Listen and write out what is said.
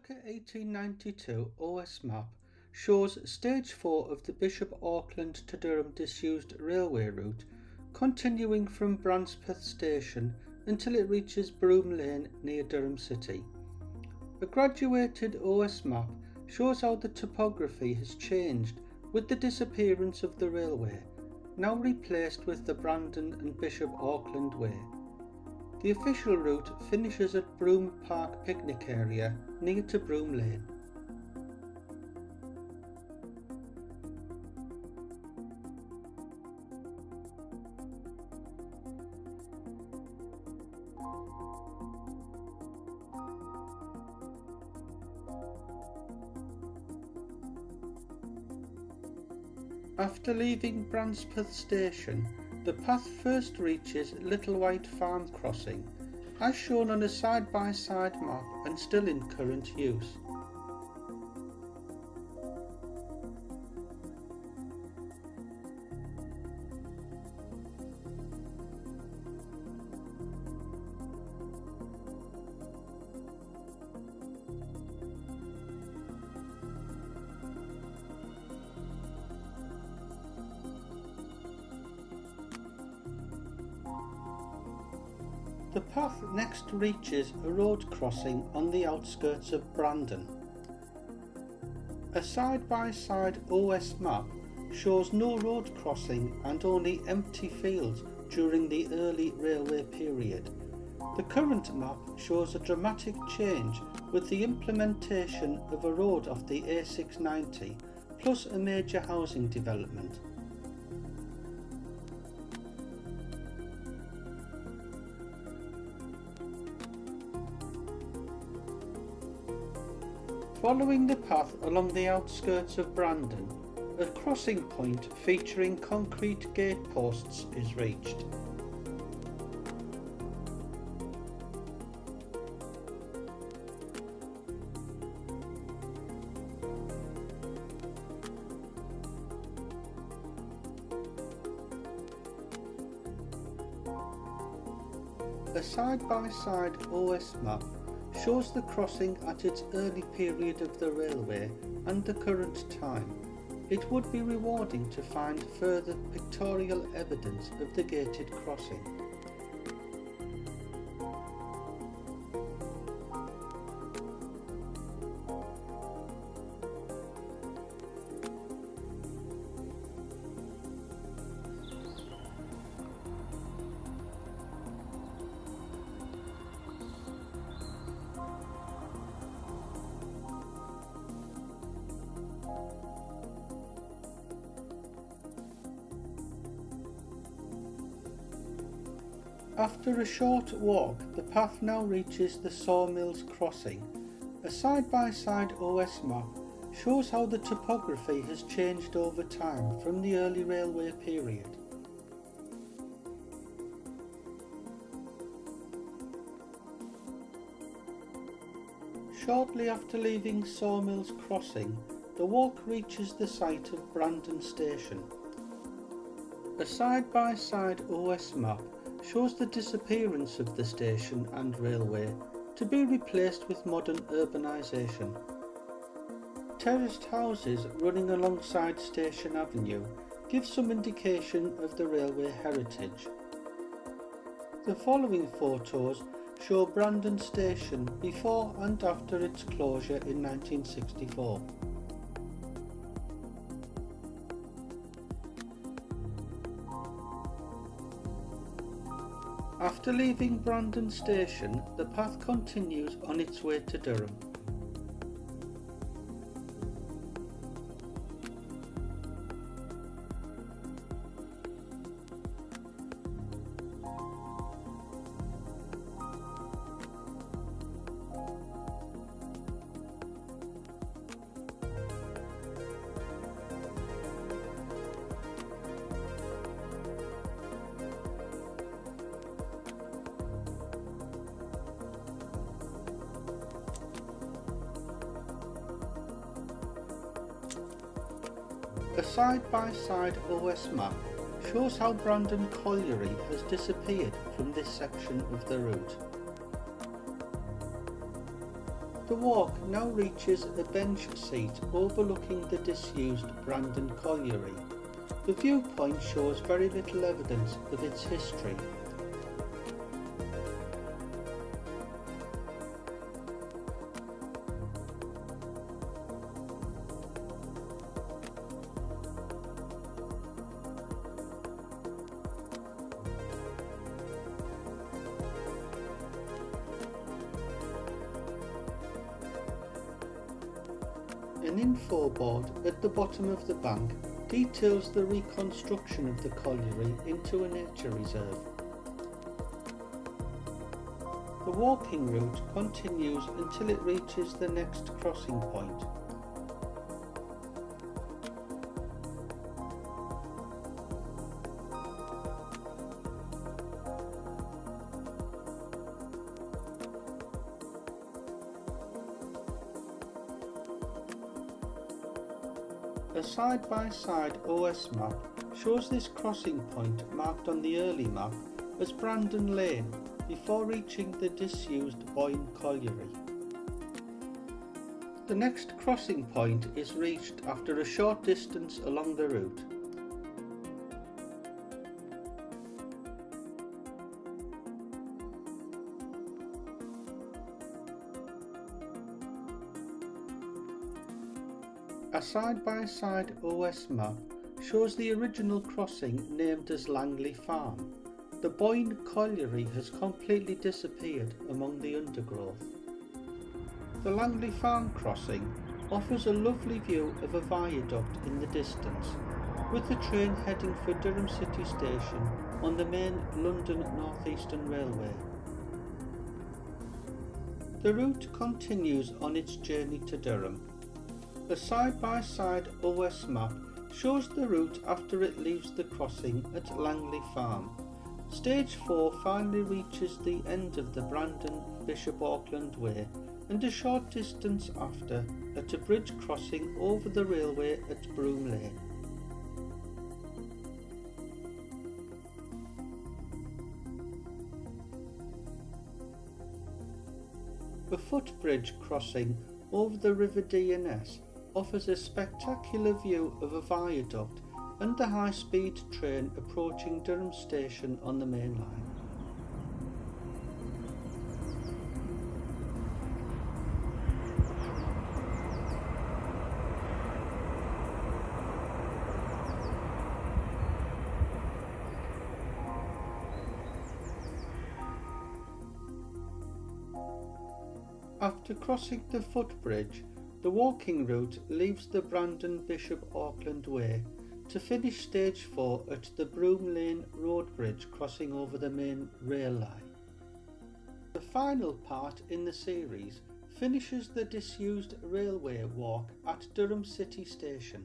circa 1892 OS map shows stage 4 of the Bishop Auckland to Durham disused railway route continuing from Brancepeth Station until it reaches Broom Lane near Durham City. A graduated OS map shows how the topography has changed with the disappearance of the railway, now replaced with the Brandon and Bishop Auckland Way. The official route finishes at Broom Park picnic area near to Broom Lane. After leaving Brancepeth Station, the path first reaches Little White Farm Crossing, as shown on a side-by-side map and still in current use. The path next reaches a road crossing on the outskirts of Brandon. A side-by-side OS map shows no road crossing and only empty fields during the early railway period. The current map shows a dramatic change with the implementation of a road off the A690 plus a major housing development. Following the path along the outskirts of Brandon, a crossing point featuring concrete gate posts is reached. A side-by-side OS map shows the crossing at its early period of the railway and the current time. It would be rewarding to find further pictorial evidence of the gated crossing. After a short walk, the path now reaches the Sawmills Crossing. A side-by-side OS map shows how the topography has changed over time from the early railway period. Shortly after leaving Sawmills Crossing, the walk reaches the site of Brandon Station. A side-by-side OS map shows the disappearance of the station and railway to be replaced with modern urbanisation. Terraced houses running alongside Station Avenue give some indication of the railway heritage. The following photos show Brandon Station before and after its closure in 1964. After leaving Brandon Station, the path continues on its way to Durham. A side-by-side OS map shows how Brandon Colliery has disappeared from this section of the route. The walk now reaches a bench seat overlooking the disused Brandon Colliery. The viewpoint shows very little evidence of its history. An info board at the bottom of the bank details the reconstruction of the colliery into a nature reserve. The walking route continues until it reaches the next crossing point. A side-by-side OS map shows this crossing point marked on the early map as Brandon Lane before reaching the disused Boyne Colliery. The next crossing point is reached after a short distance along the route. A side-by-side OS map shows the original crossing named as Langley Farm. The Boyne Colliery has completely disappeared among the undergrowth. The Langley Farm crossing offers a lovely view of a viaduct in the distance, with the train heading for Durham City Station on the main London North Eastern Railway. The route continues on its journey to Durham. A side-by-side OS map shows the route after it leaves the crossing at Langley Farm. Stage 4 finally reaches the end of the Brandon Bishop Auckland Way and a short distance after at a bridge crossing over the railway at Broom Lane. A footbridge crossing over the River D&S offers a spectacular view of a viaduct and the high-speed train approaching Durham Station on the main line. After crossing the footbridge, the walking route leaves the Brandon Bishop Auckland Way to finish stage 4 at the Broom Lane road bridge crossing over the main rail line. The final part in the series finishes the disused railway walk at Durham City Station.